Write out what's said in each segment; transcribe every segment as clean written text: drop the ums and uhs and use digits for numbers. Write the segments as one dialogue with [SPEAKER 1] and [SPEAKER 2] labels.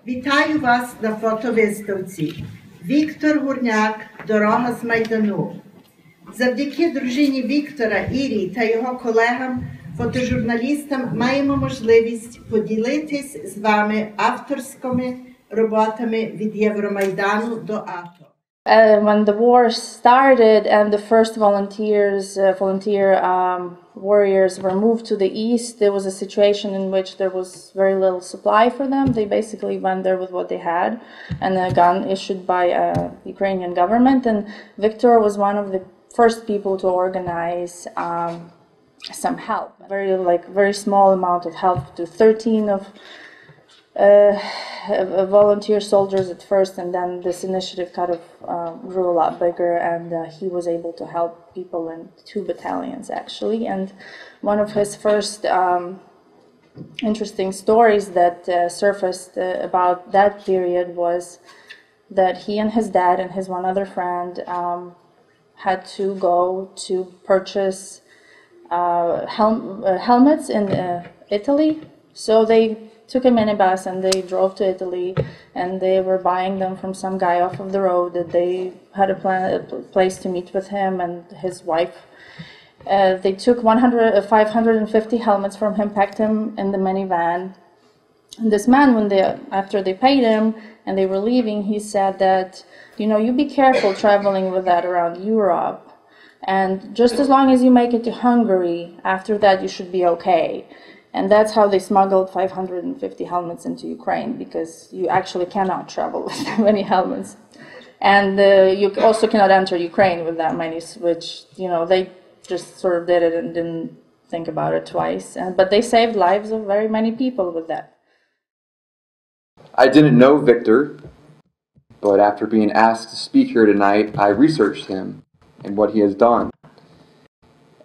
[SPEAKER 1] Вітаю вас на фотовиставці «Віктор Гурняк. Дорога з Майдану». Завдяки дружині Віктора, Ірі та його колегам, фотожурналістам, маємо можливість поділитись з вами авторськими роботами від Євромайдану до АТО.
[SPEAKER 2] When the war started and the first warriors were moved to the east, there was a situation in which there was very little supply for them. They basically went there with what they had and a gun issued by a Ukrainian government. And Viktor was one of the first people to organize some help, very small amount of help to 13 of volunteer soldiers at first, and then this initiative kind of grew a lot bigger, and he was able to help people in 2 battalions actually. And one of his first interesting stories that surfaced about that period was that he and his dad and his one other friend had to go to purchase helmets in Italy. So they took a minibus and they drove to Italy, and they were buying them from some guy off of the road that they had a place to meet with him and his wife. They took 550 helmets from him, packed him in the minivan. And this man, after they paid him and they were leaving, he said that, you know, you be careful traveling with that around Europe, and just as long as you make it to Hungary, after that you should be okay. And that's how they smuggled 550 helmets into Ukraine, because you actually cannot travel with that many helmets. And you also cannot enter Ukraine with that many, which, you know, they just sort of did it and didn't think about it twice. But they saved lives of very many people with that.
[SPEAKER 3] I didn't know Viktor, but after being asked to speak here tonight, I researched him and what he has done.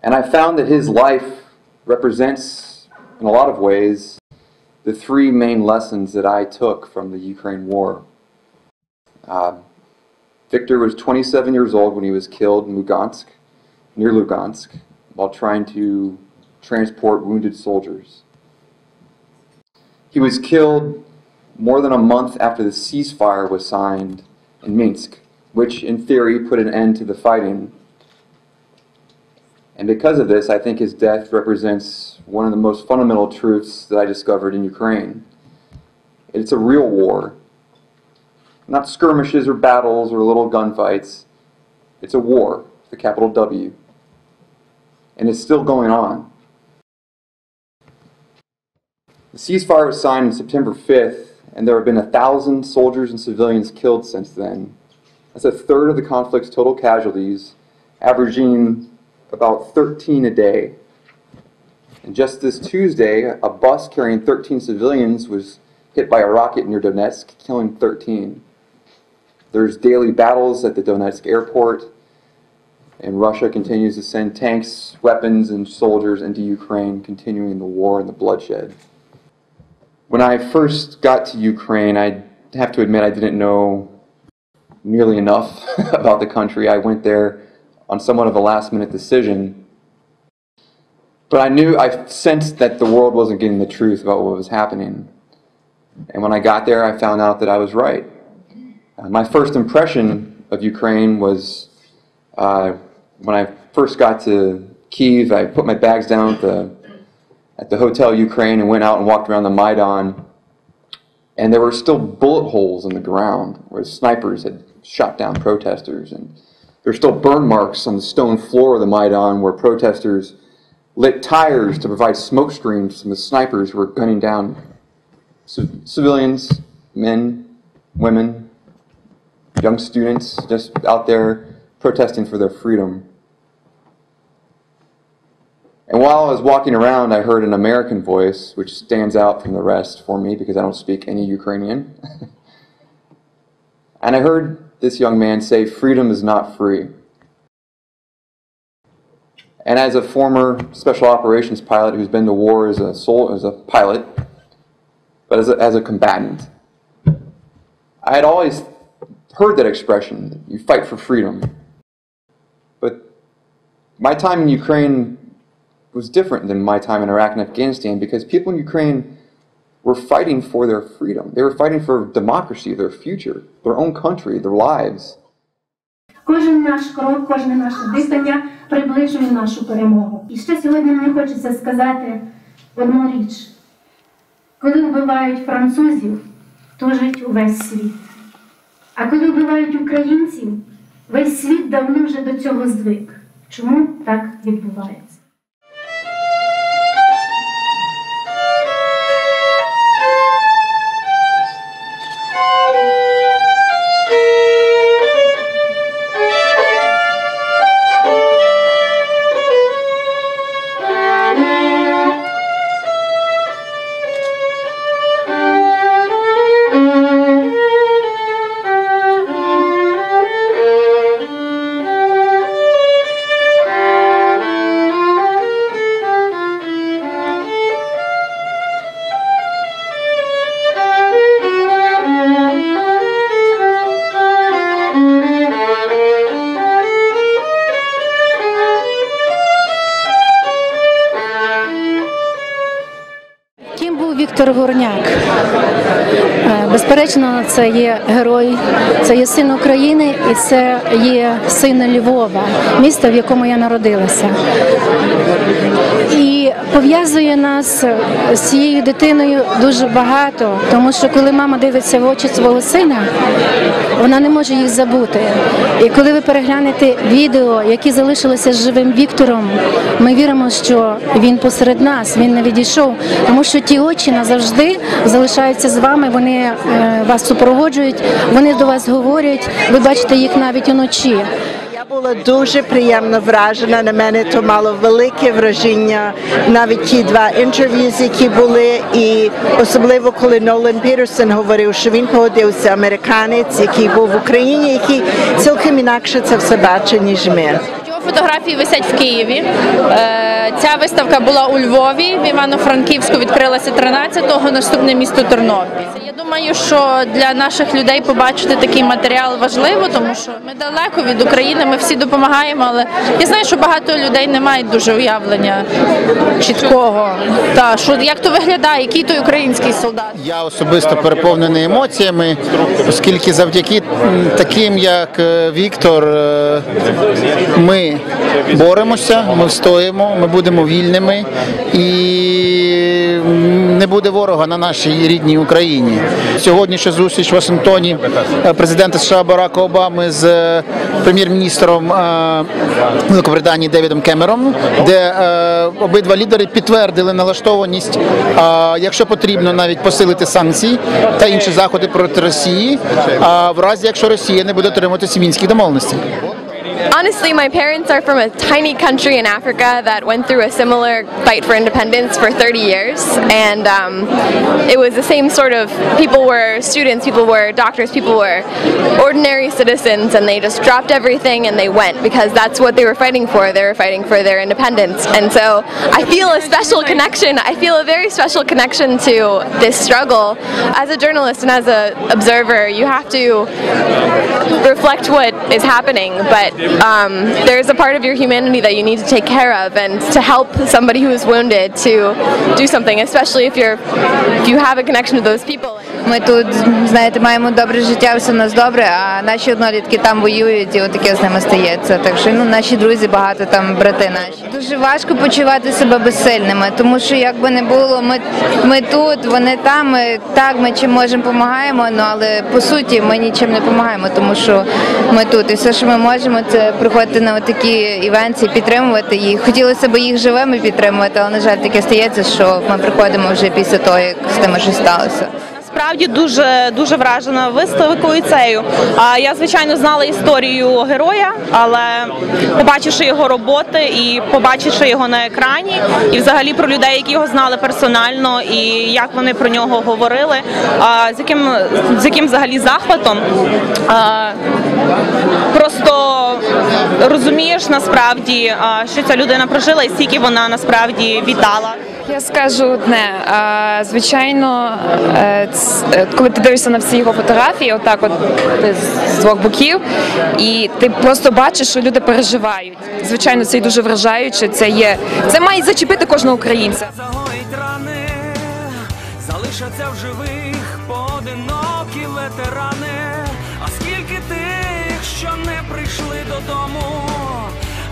[SPEAKER 3] And I found that his life represents, in a lot of ways, the 3 main lessons that I took from the Ukraine war. Viktor was 27 years old when he was killed in Lugansk, near Lugansk, while trying to transport wounded soldiers. He was killed more than a month after the ceasefire was signed in Minsk, which in theory put an end to the fighting. And because of this, I think his death represents one of the most fundamental truths that I discovered in Ukraine. It's a real war. Not skirmishes or battles or little gunfights. It's a war, with a capital W. And it's still going on. The ceasefire was signed on September 5th, and there have been 1,000 soldiers and civilians killed since then. That's a third of the conflict's total casualties, averaging about 13 a day. And just this Tuesday, a bus carrying 13 civilians was hit by a rocket near Donetsk, killing 13. There's daily battles at the Donetsk airport, and Russia continues to send tanks, weapons, and soldiers into Ukraine, continuing the war and the bloodshed. When I first got to Ukraine, I have to admit I didn't know nearly enough about the country. I went there on somewhat of a last-minute decision. But I sensed that the world wasn't getting the truth about what was happening. And when I got there, I found out that I was right. My first impression of Ukraine was when I first got to Kyiv. I put my bags down at the Hotel Ukraine and went out and walked around the Maidan. And there were still bullet holes in the ground where snipers had shot down protesters. And there were still burn marks on the stone floor of the Maidan where protesters lit tires to provide smoke screens from the snipers who were gunning down civilians, men, women, young students, just out there protesting for their freedom. And while I was walking around, I heard an American voice, which stands out from the rest for me because I don't speak any Ukrainian. And I heard this young man say, "Freedom is not free." And as a former special operations pilot who's been to war as a pilot, but as a combatant, I had always heard that expression, you fight for freedom. But my time in Ukraine was different than my time in Iraq and Afghanistan, because people in Ukraine were fighting for their freedom. They were fighting for democracy, their future, their own country, their lives.
[SPEAKER 4] Кожен наш крок, кожне наше дихання приближує нашу перемогу. І ще сьогодні мені хочеться сказати одну річ. Коли вбивають французів, тужить увесь світ. А коли вбивають українців, весь світ давно вже до цього звик. Чому так відбувається?
[SPEAKER 5] Віктор Гурняк. Безперечно, це є герой, це є син України і це є син Львова, міста, в якому я народилася. І пов'язує нас з цією дитиною дуже багато, тому що коли мама дивиться в очі свого сина, вона не може їх забути. І коли ви переглянете відео, які залишилися з живим Віктором, ми віримо, що він посеред нас, він не відійшов, тому що ті очі назавжди залишаються з вами, вони вас супроводжують, вони до вас говорять, ви бачите їх навіть уночі.
[SPEAKER 1] Я була дуже приємно вражена, на мене то мало велике враження, навіть ті два інтерв'ю, які були, і особливо коли Нолан Пітерсон говорив, що він погодився, американець, який був в Україні, який цілком інакше це все бачить, ніж ми.
[SPEAKER 2] Фотографії висять в Києві. Ця виставка була у Львові, в Івано-Франківську відкрилася 13-го, наступне місто Тернопіль. Я думаю, що для наших людей побачити такий матеріал важливо, тому що ми далеко від України, ми всі допомагаємо, але я знаю, що багато людей не мають дуже уявлення чіткого, як то виглядає, який той український солдат.
[SPEAKER 6] Я особисто переповнений емоціями, оскільки завдяки таким, як Віктор, ми боремося, ми встоїмо, ми будемо вільними і не буде ворога на нашій рідній Україні. Сьогоднішня зустріч в Вашингтоні президента США Барака Обами з прем'єр-міністром Великобританії Девідом Кемероном, де обидва лідери підтвердили налаштованість, якщо потрібно, навіть посилити санкції та інші заходи проти Росії, в разі, якщо Росія не буде дотримуватися Мінських домовленостей.
[SPEAKER 7] Honestly, my parents are from a tiny country in Africa that went through a similar fight for independence for 30 years, and it was the same sort of, people were students, people were doctors, people were ordinary citizens, and they just dropped everything and they went because that's what they were fighting for. They were fighting for their independence, and so I feel a special connection. I feel a very special connection to this struggle. As a journalist and as an observer, you have to reflect what is happening, but there's a part of your humanity that you need to take care of, and to help somebody who is wounded to do something, especially if you have a connection to those people.
[SPEAKER 8] Ми тут, знаєте, маємо добре життя, все у нас добре, а наші однолітки там воюють і отаке з ними стається. Так що, наші друзі багато, там брати наші. Дуже важко почувати себе безсильними, тому що як би не було, ми тут, вони там, ми чим можемо допомагаємо, але по суті ми нічим не допомагаємо, тому що ми тут. І все, що ми можемо, це приходити на такі івенти, підтримувати їх. Хотілося б їх живими підтримувати, але, на жаль, таке стається, що ми приходимо вже після того, як з тими щось сталося.
[SPEAKER 9] насправді дуже вражена виставкою цією. Я, звичайно, знала історію героя, але побачивши його роботи і побачивши його на екрані, і взагалі про людей, які його знали персонально, і як вони про нього говорили, з яким взагалі захватом, просто розумієш насправді, що ця людина прожила і скільки вона насправді віддала.
[SPEAKER 10] Я скажу одне, звичайно, коли ти дивишся на всі його фотографії, отак от з двох боків, і ти просто бачиш, що люди переживають. Звичайно, це і дуже вражаюче, це має зачепити кожного українця.
[SPEAKER 11] Залишаться в живих поодинокі ветерани, а скільки тих, що не прийшли додому,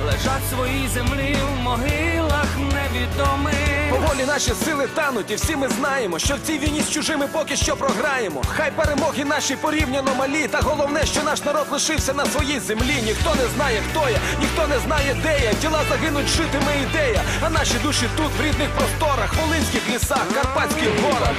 [SPEAKER 11] лежать в своїй землі в могилах невідомих. Поволі наші сили тануть, і всі ми знаємо, що в цій війні з чужими поки що програємо. Хай перемоги наші порівняно малі, та головне, що наш народ лишився на своїй землі. Ніхто не знає, хто я, ніхто не знає, де я. Тіла загинуть, житиме ідея, а наші душі тут, в рідних просторах, волинських лісах, карпатських горах.